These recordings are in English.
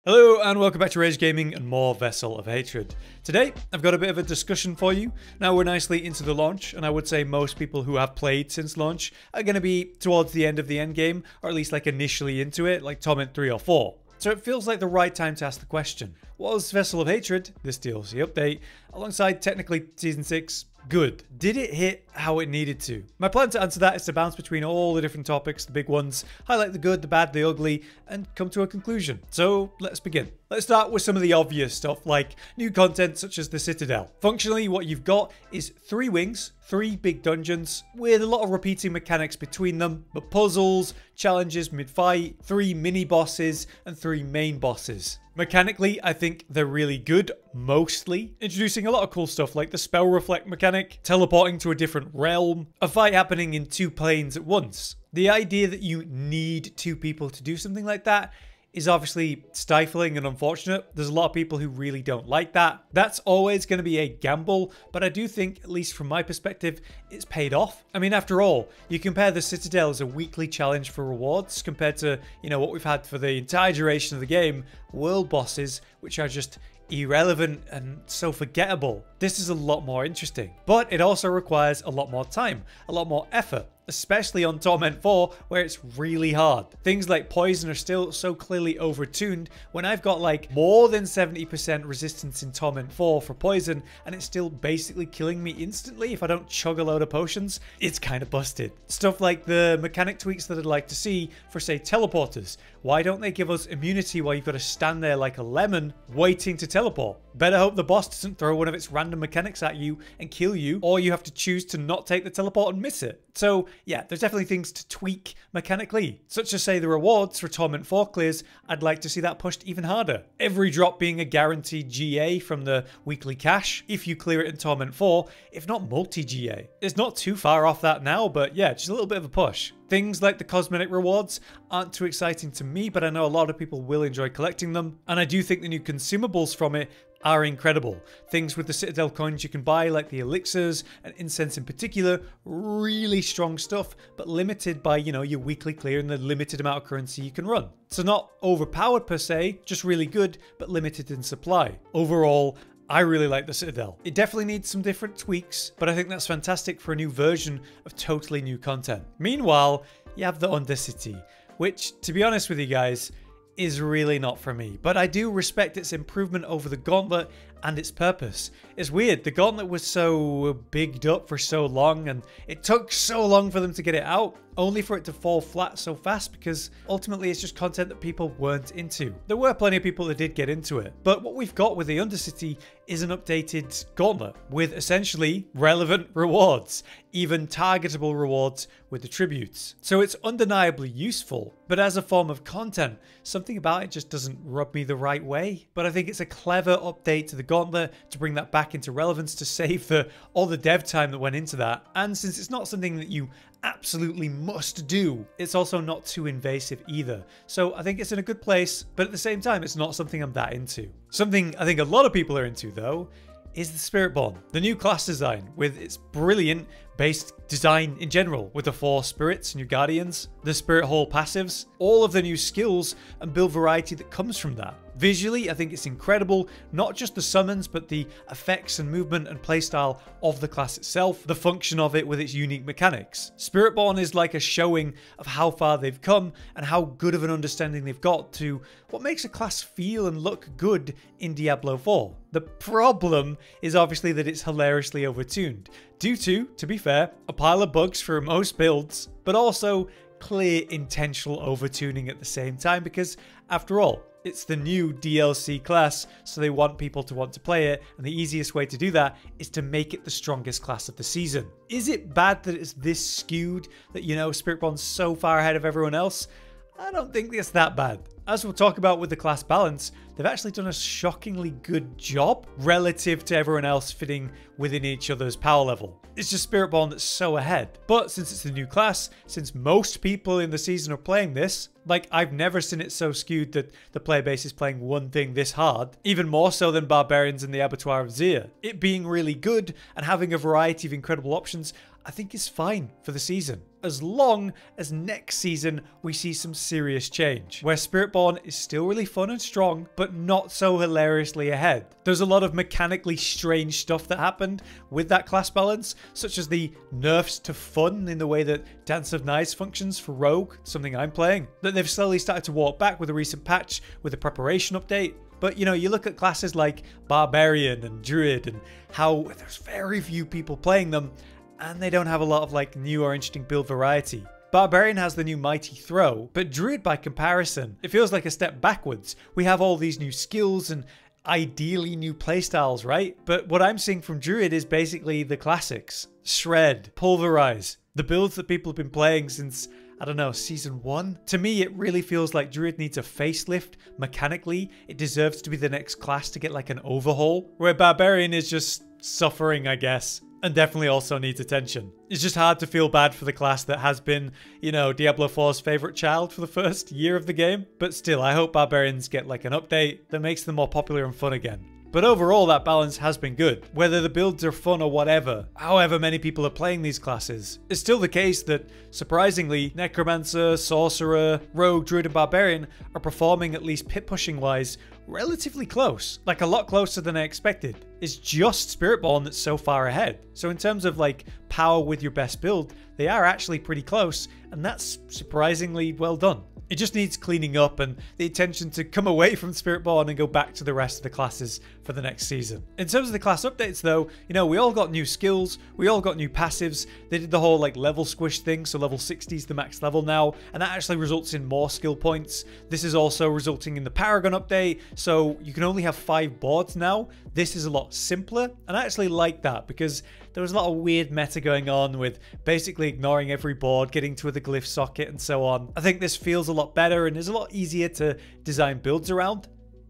Hello and welcome back to Rage Gaming and more Vessel of Hatred. Today, I've got a bit of a discussion for you. Now we're nicely into the launch, and I would say most people who have played since launch are going to be towards the end of the endgame, or at least like initially into it, like Torment 3 or 4. So it feels like the right time to ask the question, was Vessel of Hatred, this DLC update, alongside technically Season 6, good? Did it hit how it needed to? My plan to answer that is to bounce between all the different topics, the big ones, highlight the good, the bad, the ugly, and come to a conclusion. So let's begin. Let's start with some of the obvious stuff like new content such as the Citadel. Functionally, what you've got is 3 wings, 3 big dungeons with a lot of repeating mechanics between them, but puzzles, challenges mid-fight, 3 mini-bosses, and 3 main bosses. Mechanically, I think they're really good, mostly. Introducing a lot of cool stuff like the spell reflect mechanic, teleporting to a different realm, a fight happening in 2 planes at once. The idea that you need 2 people to do something like that is obviously stifling and unfortunate. There's a lot of people who really don't like that. That's always going to be a gamble, but I do think, at least from my perspective, it's paid off. I mean, after all, you compare the Citadel as a weekly challenge for rewards compared to, what we've had for the entire duration of the game, world bosses, which are just irrelevant and so forgettable. This is a lot more interesting, but it also requires a lot more time, a lot more effort, especially on Torment 4 where it's really hard. Things like poison are still so clearly overtuned when I've got like more than 70% resistance in Torment 4 for poison and it's still basically killing me instantly if I don't chug a load of potions. It's kind of busted. Stuff like the mechanic tweaks that I'd like to see for, say, teleporters. Why don't they give us immunity while you've got to stand there like a lemon waiting to teleport? Better hope the boss doesn't throw one of its random mechanics at you and kill you, or you have to choose to not take the teleport and miss it. So yeah, there's definitely things to tweak mechanically, such as say the rewards for Torment 4 clears. I'd like to see that pushed even harder. Every drop being a guaranteed GA from the weekly cache if you clear it in Torment 4, if not multi-GA. It's not too far off that now, but yeah, just a little bit of a push. Things like the cosmetic rewards aren't too exciting to me, but I know a lot of people will enjoy collecting them, and I do think the new consumables from it are incredible. Things with the Citadel coins you can buy, like the elixirs and incense in particular, really strong stuff, but limited by, your weekly clear and the limited amount of currency you can run. So not overpowered per se, just really good, but limited in supply. Overall, I really like the Citadel. It definitely needs some different tweaks, but I think that's fantastic for a new version of totally new content. Meanwhile, you have the Undercity, which, to be honest with you guys, is really not for me, but I do respect its improvement over the Gauntlet and its purpose. It's weird, the Gauntlet was so bigged up for so long and it took so long for them to get it out, only for it to fall flat so fast because ultimately it's just content that people weren't into. There were plenty of people that did get into it, but what we've got with the Undercity is an updated Gauntlet with essentially relevant rewards, even targetable rewards with the tributes. So it's undeniably useful, but as a form of content, something about it just doesn't rub me the right way. But I think it's a clever update to the Gauntlet to bring that back into relevance, to save all the dev time that went into that. And since it's not something that you absolutely must do, it's also not too invasive either. So I think it's in a good place, but at the same time, it's not something I'm that into. Something I think a lot of people are into though is the Spiritborn, the new class design with its brilliant base design in general, with the 4 spirits, new guardians, the spirit hall passives, all of the new skills and build variety that comes from that. Visually, I think it's incredible, not just the summons, but the effects and movement and playstyle of the class itself, the function of it with its unique mechanics. Spiritborn is like a showing of how far they've come and how good of an understanding they've got to what makes a class feel and look good in Diablo 4. The problem is obviously that it's hilariously overtuned, due to be fair, a pile of bugs for most builds, but also clear intentional overtuning at the same time because, after all, it's the new DLC class, so they want people to want to play it, and the easiest way to do that is to make it the strongest class of the season. Is it bad that it's this skewed, that, Spiritborn's so far ahead of everyone else? I don't think it's that bad. As we'll talk about with the class balance, they've actually done a shockingly good job relative to everyone else fitting within each other's power level. It's just Spiritborn that's so ahead. But since it's a new class, since most people in the season are playing this, like, I've never seen it so skewed that the player base is playing one thing this hard, even more so than Barbarians in the Abattoir of Zir. It being really good and having a variety of incredible options, I think is fine for the season, as long as next season we see some serious change, where Spiritborn is still really fun and strong, but not so hilariously ahead. There's a lot of mechanically strange stuff that happened with that class balance, such as the nerfs to fun in the way that Dance of Knives functions for Rogue, something I'm playing, that they've slowly started to walk back with a recent patch with a preparation update. But, you know, you look at classes like Barbarian and Druid and how there's very few people playing them, and they don't have a lot of like new or interesting build variety. Barbarian has the new mighty throw, but Druid by comparison, it feels like a step backwards. We have all these new skills and ideally new playstyles, right? But what I'm seeing from Druid is basically the classics. Shred, pulverize, the builds that people have been playing since, I don't know, season 1? To me, it really feels like Druid needs a facelift mechanically. It deserves to be the next class to get like an overhaul, where Barbarian is just suffering, I guess. And definitely also needs attention. It's just hard to feel bad for the class that has been, you know, Diablo 4's favorite child for the first year of the game. But still, I hope Barbarians get like an update that makes them more popular and fun again. But overall, that balance has been good. Whether the builds are fun or whatever, however many people are playing these classes, it's still the case that, surprisingly, Necromancer, Sorcerer, Rogue, Druid, and Barbarian are performing, at least pit pushing wise, relatively close. Like a lot closer than I expected. It's just Spiritborn that's so far ahead. So in terms of like power with your best build, they are actually pretty close, and that's surprisingly well done. It just needs cleaning up and the intention to come away from Spiritborn and go back to the rest of the classes for the next season. In terms of the class updates though, you know, we all got new skills, we all got new passives. They did the whole like level squish thing, so level 60 is the max level now, and that actually results in more skill points. This is also resulting in the paragon update, so you can only have 5 boards now. This is a lot simpler, and I actually like that because there was a lot of weird meta going on with basically ignoring every board, getting to the glyph socket and so on. I think this feels a lot better and is a lot easier to design builds around.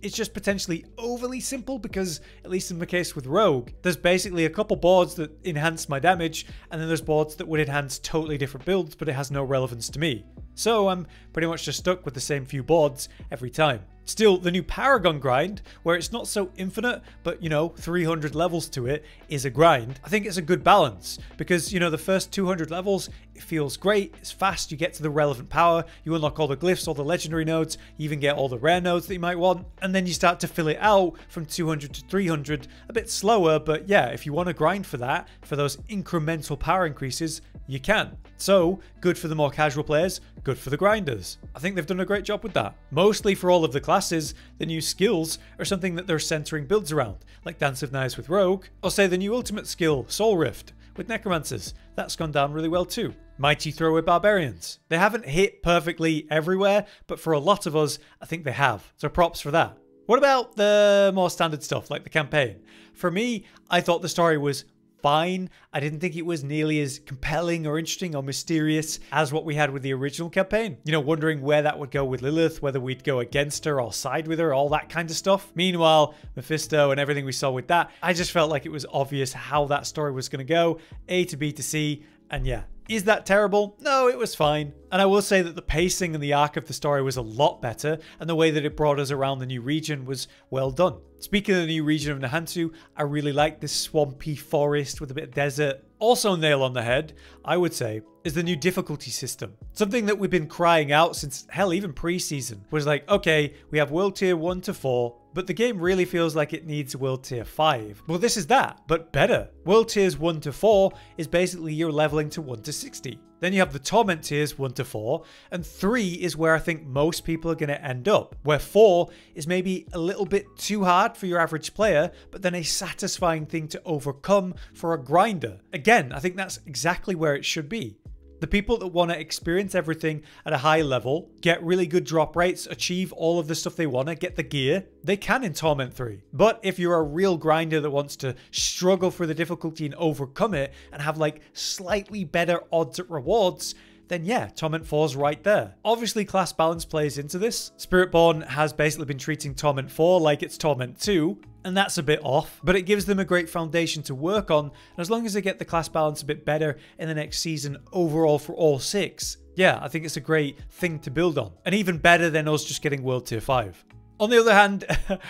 It's just potentially overly simple because, at least in the case with Rogue, there's basically a couple boards that enhance my damage, and then there's boards that would enhance totally different builds, but it has no relevance to me. So I'm pretty much just stuck with the same few boards every time. Still, the new Paragon grind, where it's not so infinite, but, you know, 300 levels to it is a grind. I think it's a good balance because, you know, the first 200 levels, it feels great, it's fast, you get to the relevant power, you unlock all the glyphs, all the legendary nodes, you even get all the rare nodes that you might want, and then you start to fill it out from 200 to 300, a bit slower, but yeah, if you want to grind for that, for those incremental power increases, you can. So, good for the more casual players, good for the grinders. I think they've done a great job with that. Mostly for all of the classes, the new skills are something that they're centering builds around, like Dance of Knives with Rogue, or say the new ultimate skill, Soul Rift, with Necromancers. That's gone down really well too. Mighty Throw with Barbarians. They haven't hit perfectly everywhere, but for a lot of us, I think they have. So props for that. What about the more standard stuff, like the campaign? For me, I thought the story was fine. I didn't think it was nearly as compelling or interesting or mysterious as what we had with the original campaign. You know, wondering where that would go with Lilith, whether we'd go against her or side with her, all that kind of stuff. Meanwhile, Mephisto and everything we saw with that, I just felt like it was obvious how that story was going to go, A to B to C, and yeah. Is that terrible? No, it was fine. And I will say that the pacing and the arc of the story was a lot better, and the way that it brought us around the new region was well done. Speaking of the new region of Nahantu, I really like this swampy forest with a bit of desert. Also nail on the head, I would say, is the new difficulty system. Something that we've been crying out since, hell, even pre-season, was like, okay, we have world tier 1 to 4, but the game really feels like it needs world tier 5. Well, this is that, but better. World tiers 1 to 4 is basically you're leveling to 1 to 60. Then you have the torment tiers 1 to 4, and 3 is where I think most people are going to end up, where 4 is maybe a little bit too hard for your average player, but then a satisfying thing to overcome for a grinder. Again, I think that's exactly where it should be. The people that want to experience everything at a high level, get really good drop rates, achieve all of the stuff they want to, get the gear, they can in Torment 3. But if you're a real grinder that wants to struggle for the difficulty and overcome it and have like slightly better odds at rewards, then yeah, Torment 4's right there. Obviously, class balance plays into this. Spiritborn has basically been treating Torment 4 like it's Torment 2, and that's a bit off, but it gives them a great foundation to work on, and as long as they get the class balance a bit better in the next season overall for all 6, yeah, I think it's a great thing to build on, and even better than us just getting World Tier 5. On the other hand,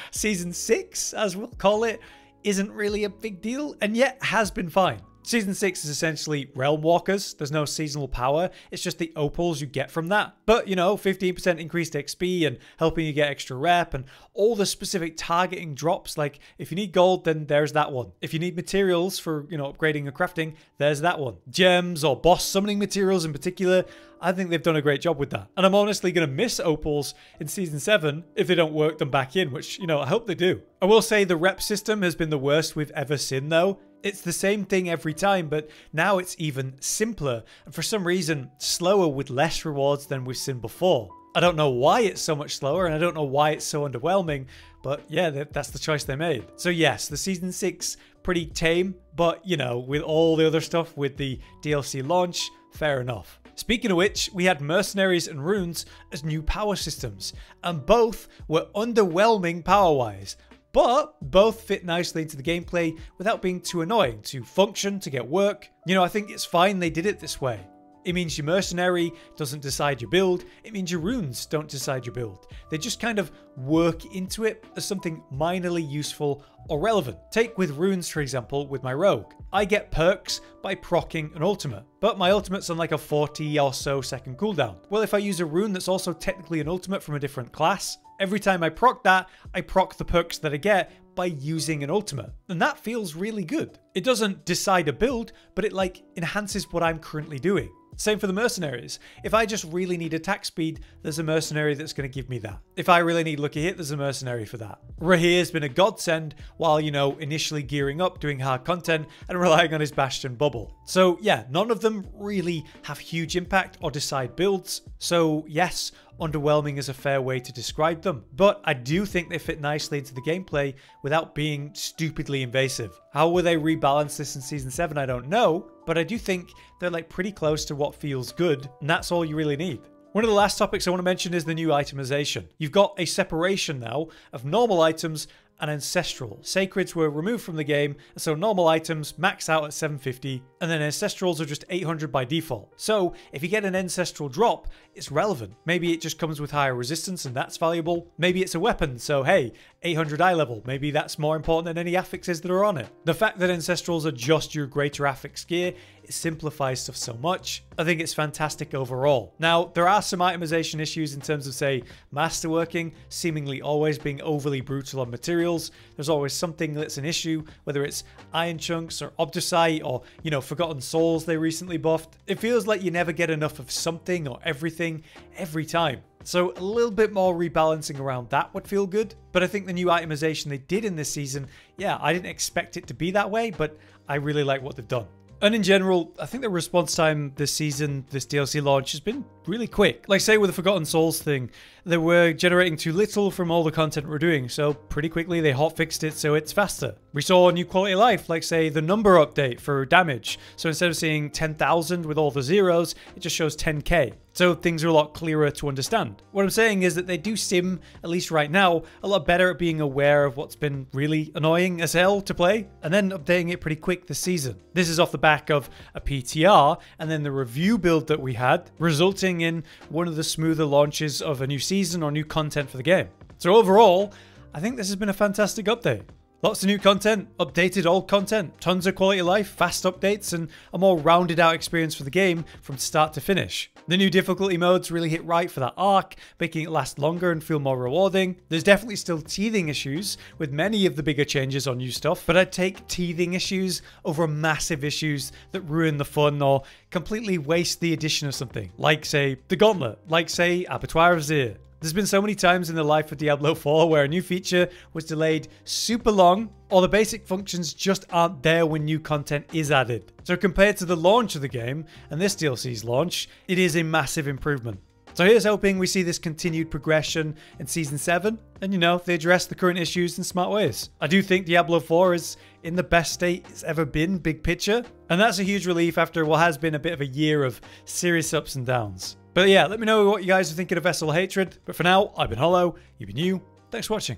Season 6, as we'll call it, isn't really a big deal, and yet has been fine. Season 6 is essentially Realm Walkers. There's no seasonal power. It's just the opals you get from that. But, you know, 15% increased XP and helping you get extra rep and all the specific targeting drops. Like, if you need gold, then there's that one. If you need materials for, you know, upgrading or crafting, there's that one. Gems or boss summoning materials in particular, I think they've done a great job with that. And I'm honestly going to miss opals in Season 7 if they don't work them back in, which, you know, I hope they do. I will say the rep system has been the worst we've ever seen, though. It's the same thing every time, but now it's even simpler, and for some reason, slower with less rewards than we've seen before. I don't know why it's so much slower, and I don't know why it's so underwhelming, but yeah, that's the choice they made. So yes, the Season 6, pretty tame, but you know, with all the other stuff with the DLC launch, fair enough. Speaking of which, we had mercenaries and runes as new power systems, and both were underwhelming power-wise. But both fit nicely into the gameplay without being too annoying to function, to get work. You know, I think it's fine they did it this way. It means your mercenary doesn't decide your build. It means your runes don't decide your build. They just kind of work into it as something minorly useful or relevant. Take with runes, for example, with my rogue. I get perks by proccing an ultimate, but my ultimate's on like a 40 or so second cooldown. Well, if I use a rune that's also technically an ultimate from a different class, every time I proc that, I proc the perks that I get by using an ultimate. And that feels really good. It doesn't decide a build, but it like enhances what I'm currently doing. Same for the mercenaries. If I just really need attack speed, there's a mercenary that's going to give me that. If I really need lucky hit, there's a mercenary for that. Rahir's been a godsend while, you know, initially gearing up, doing hard content, and relying on his Bastion bubble. So yeah, none of them really have huge impact or decide builds. So yes, underwhelming is a fair way to describe them, but I do think they fit nicely into the gameplay without being stupidly invasive. How will they rebalance this in Season 7? I don't know, but I do think they're like pretty close to what feels good, and that's all you really need. One of the last topics I want to mention is the new itemization. You've got a separation now of normal items and ancestral. Sacreds were removed from the game, and so normal items max out at 750, and then ancestrals are just 800 by default. So if you get an ancestral drop, it's relevant. Maybe it just comes with higher resistance and that's valuable. Maybe it's a weapon, so hey, 800 eye level, maybe that's more important than any affixes that are on it. The fact that ancestrals are just your greater affix gear, it simplifies stuff so much. I think it's fantastic overall. Now, there are some itemization issues in terms of, say, masterworking seemingly always being overly brutal on materials. There's always something that's an issue, whether it's iron chunks or obdusite or, you know, forgotten souls they recently buffed. It feels like you never get enough of something or everything every time. So a little bit more rebalancing around that would feel good. But I think the new itemization they did in this season, yeah, I didn't expect it to be that way, but I really like what they've done. And in general, I think the response time this season, this DLC launch, has been really quick. Like say with the Forgotten Souls thing, they were generating too little from all the content we're doing, so pretty quickly they hotfixed it so it's faster. We saw a new quality of life, like say the number update for damage. So instead of seeing 10,000 with all the zeros, it just shows 10k. So things are a lot clearer to understand. What I'm saying is that they do seem, at least right now, a lot better at being aware of what's been really annoying as hell to play, and then updating it pretty quick this season. This is off the back of a PTR, and then the review build that we had, resulting in one of the smoother launches of a new season or new content for the game. So overall, I think this has been a fantastic update. Lots of new content, updated old content, tons of quality of life, fast updates, and a more rounded out experience for the game from start to finish. The new difficulty modes really hit right for that arc, making it last longer and feel more rewarding. There's definitely still teething issues with many of the bigger changes on new stuff, but I'd take teething issues over massive issues that ruin the fun or completely waste the addition of something. Like say, the Gauntlet, like say, Abattoir of Zir. There's been so many times in the life of Diablo 4 where a new feature was delayed super long, or the basic functions just aren't there when new content is added. So compared to the launch of the game and this DLC's launch, it is a massive improvement. So here's hoping we see this continued progression in Season 7, and you know, they address the current issues in smart ways. I do think Diablo 4 is in the best state it's ever been, big picture, and that's a huge relief after what has been a bit of a year of serious ups and downs. But yeah, let me know what you guys are thinking of Vessel of Hatred. But for now, I've been Hollow, you've been you. Thanks for watching.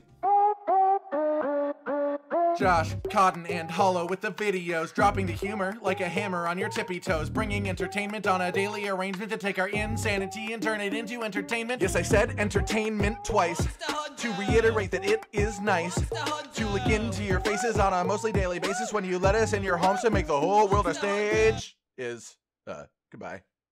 Josh, Cotton, and Hollow with the videos, dropping the humor like a hammer on your tippy toes, bringing entertainment on a daily arrangement to take our insanity and turn it into entertainment. Yes, I said entertainment twice, to reiterate that it is nice to look into your faces on a mostly daily basis when you let us in your homes to make the whole world a stage. Goodbye.